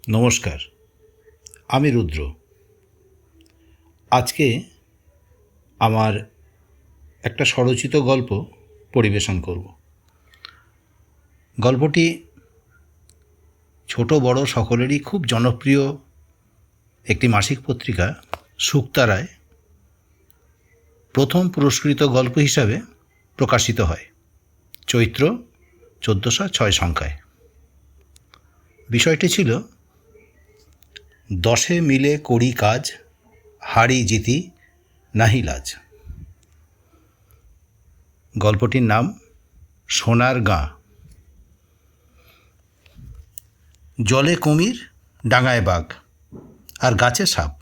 নমস্কার, আমি রুদ্র। আজকে আমার একটা স্বরচিত গল্প পরিবেশন করব। গল্পটি ছোট বড় সকলেরই খুব জনপ্রিয় একটি মাসিক পত্রিকা শুকতারায় প্রথম পুরস্কৃত গল্প হিসাবে প্রকাশিত হয় চৈত্র 1406 সংখ্যায়। বিষয়টি ছিল 10 মিলে করি কাজ, হারি জিতি নাহি লাজ। গল্পটির নাম সোনার গাঁ। জলে কুমির, ডাঙায় বাঘ আর গাছে সাপ,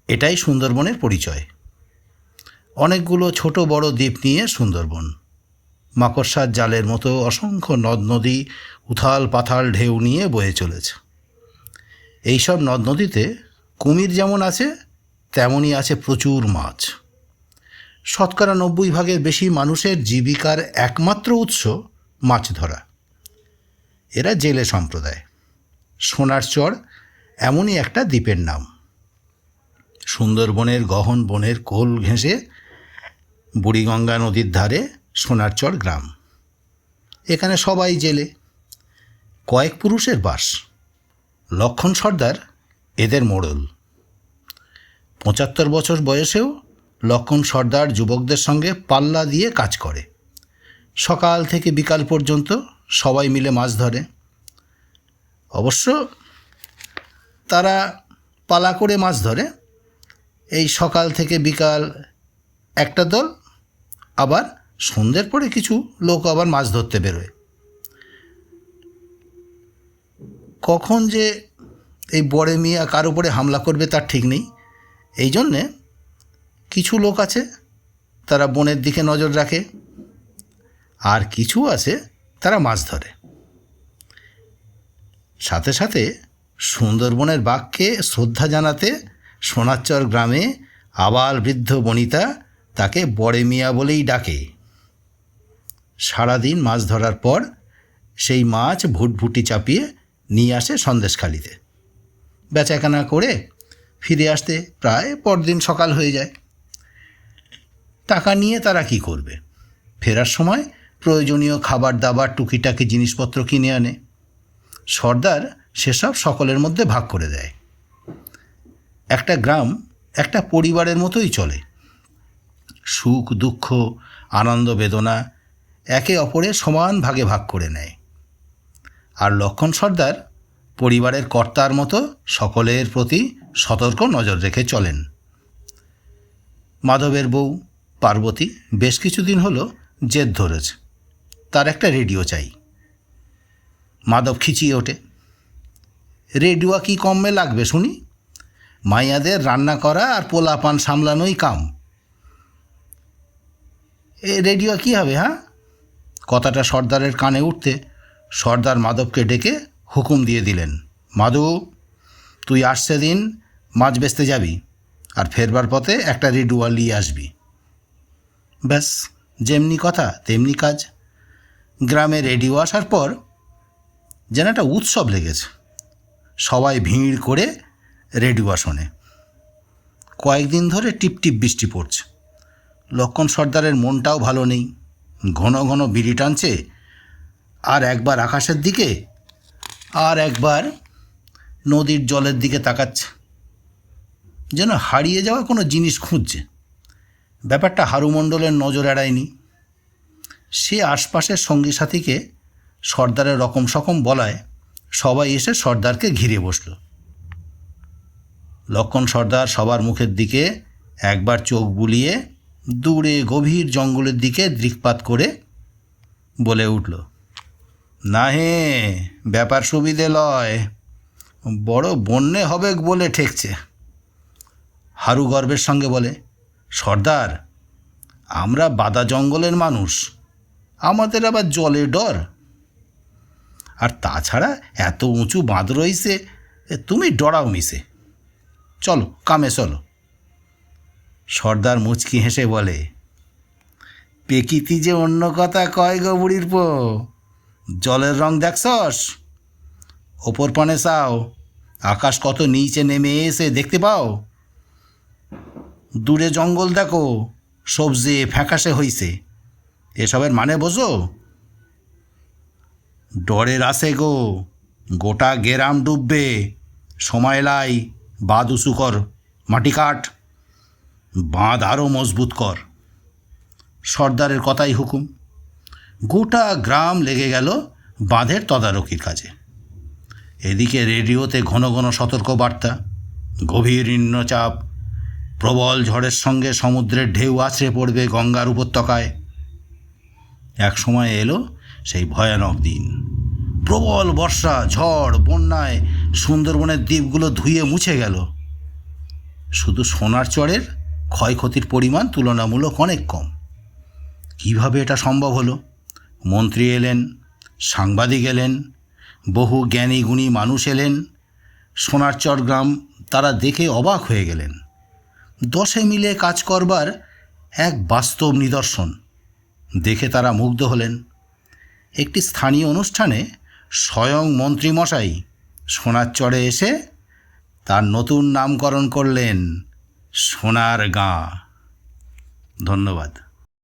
এটাই সুন্দরবনের পরিচয়। অনেকগুলো ছোট বড় দ্বীপ নিয়ে সুন্দরবন। মাকড়সার জালের মতো অসংখ্য নদ নদী উথাল পাথাল ঢেউ নিয়ে বয়ে চলেছে। এইসব নদ নদীতে কুমির যেমন আছে, তেমনই আছে প্রচুর মাছ। 90% বেশি মানুষের জীবিকার একমাত্র উৎস মাছ ধরা। এরা জেলে সম্প্রদায়। সোনার চর এমনই একটা দ্বীপের নাম। সুন্দরবনের গহন বনের কোল ঘেঁষে বুড়িগঙ্গা নদীর ধারে সোনারচর গ্রাম। এখানে সবাই জেলে, কয়েক পুরুষের বাস। লক্ষণ সর্দার এদের মোড়ল। 75 বছর বয়সেও লক্ষণ সর্দার যুবকদের সঙ্গে পাল্লা দিয়ে কাজ করে। সকাল থেকে বিকাল পর্যন্ত সবাই মিলে মাছ ধরে। অবশ্য তারা পালা করে মাছ ধরে। এই সকাল থেকে বিকাল একটা দল, আবার সন্ধ্যের পরে কিছু লোক আবার মাছ ধরতে বেরোয়। কখন যে এই বড়ে মিয়া কার উপরে হামলা করবে তার ঠিক নেই। এই জন্যে কিছু লোক আছে তারা বনের দিকে নজর রাখে, আর কিছু আছে তারা মাছ ধরে। সাথে সাথে সুন্দরবনের বাঘকে শ্রদ্ধা জানাতে সোনারচর গ্রামে আবাল বৃদ্ধ বনিতা তাকে বড়ে মিয়া বলেই ডাকে। সারাদিন মাছ ধরার পর সেই মাছ ভুটভুটি চাপিয়ে নিয়ে আসে সন্দেশখালিতে। বেচাকেনা করে ফিরে আসতে প্রায় পরদিন সকাল হয়ে যায়। টাকা নিয়ে তারা কি করবে? ফেরার সময় প্রয়োজনীয় খাবার দাবার টুকিটাকি জিনিসপত্র কিনে আনে। সর্দার সেসব সকলের মধ্যে ভাগ করে দেয়। একটা গ্রাম একটা পরিবারের মতোই চলে। সুখ দুঃখ আনন্দ বেদনা একে অপরের সমান ভাগে ভাগ করে নেয়। আর লক্ষণ সর্দার পরিবারের কর্তার মতো সকলের প্রতি সতর্ক নজর রেখে চলেন। মাধবের বউ পার্বতী বেশ কিছুদিন হলো জেদ ধরেছে, তার একটা রেডিও চাই। মাধব খিচিয়ে ওঠে, রেডিও কি কমে লাগবে শুনি? মাইয়াদের রান্না করা আর পোলা পান সামলানোই কাম। এ রেডিও কি হবে? হ্যাঁ? কথাটা সর্দারের কানে উঠতে সর্দার মাধবকে ডেকে হুকুম দিয়ে দিলেন, মাধু, তুই আসছে দিন মাছ বেচতে যাবি, আর ফেরবার পথে একটা রেডিও নিয়ে আসবি। ব্যাস, যেমনি কথা তেমনি কাজ। গ্রামে রেডিও আসার পর যেন একটা উৎসব লেগেছে। সবাই ভিড় করে রেডিও শোনে। কয়েকদিন ধরে টিপটিপ বৃষ্টি পড়ছে। লক্ষণ সর্দারের মনটাও ভালো নেই। ঘন ঘন বিড়ি টানছে, আর একবার আকাশের দিকে আর একবার নদীর জলের দিকে তাকাচ্ছে, যেন হারিয়ে যাওয়া কোনো জিনিস খুঁজছে। ব্যাপারটা হারু মণ্ডলের নজর এড়ায়নি। সে আশপাশের সঙ্গী সাথীকে সর্দারের রকম সকম বলায় সবাই এসে সর্দারকে ঘিরে বসল। লক্ষণ সর্দার সবার মুখের দিকে একবার চোখ বুলিয়ে দূরে গভীর জঙ্গলের দিকে দৃকপাত করে বলে উঠল, না হে, ব্যাপার সুবিধে লয়, বড় বন্যে হবে বলে ঠেকছে। হারু গর্বের সঙ্গে বলে, সর্দার, আমরা বাদা জঙ্গলের মানুষ, আমাদের আবার জলের ডর। আর তাছাড়া এত উঁচু বাঁধ রইছে, তুমি ডরাও মিশে। চলো কামে চলো। সর্দার মুচকি হেসে বলে, পেকিতি যে অন্য কথা কয় গো বুড়ির পো, জলের রং দেখছস? ওপর পানে চাও, আকাশ কত নিচে নেমে এসে দেখতে পাও। দূরে জঙ্গল দেখো, সবজি ফ্যাকাশে হইছে। এসবের মানে বোঝো? ডরের আসে গো, গোটা গেরাম ডুববে। সময় লাই, বাঁধ উঁচু কর, মাটি কাট, বাঁধ আরও মজবুত কর। সর্দারের কথাই হুকুম। গোটা গ্রাম লেগে গেল বাঁধের তদারকির কাজে। এদিকে রেডিওতে ঘন ঘন সতর্কবার্তা, গভীর নিম্নচাপ, প্রবল ঝড়ের সঙ্গে সমুদ্রের ঢেউ আছড়ে পড়বে গঙ্গার উপত্যকায়। এক সময় এলো সেই ভয়ানক দিন। প্রবল বর্ষা, ঝড়, বন্যায় সুন্দরবনের দ্বীপগুলো ধুয়ে মুছে গেল। শুধু সোনার চরের ক্ষয়ক্ষতির পরিমাণ তুলনামূলক অনেক কম। কিভাবে এটা সম্ভব হলো? মন্ত্রী এলেন, সাংবাদিক এলেন, বহু জ্ঞানী গুণী মানুষ এলেন। সোনারচর গ্রাম তারা দেখে অবাক হয়ে গেলেন। 10 মিলে কাজ করবার এক বাস্তব নিদর্শন দেখে তারা মুগ্ধ হলেন। একটি স্থানীয় অনুষ্ঠানে স্বয়ং মন্ত্রীমশাই সোনারচরে এসে তার নতুন নামকরণ করলেন সোনার গাঁ। ধন্যবাদ।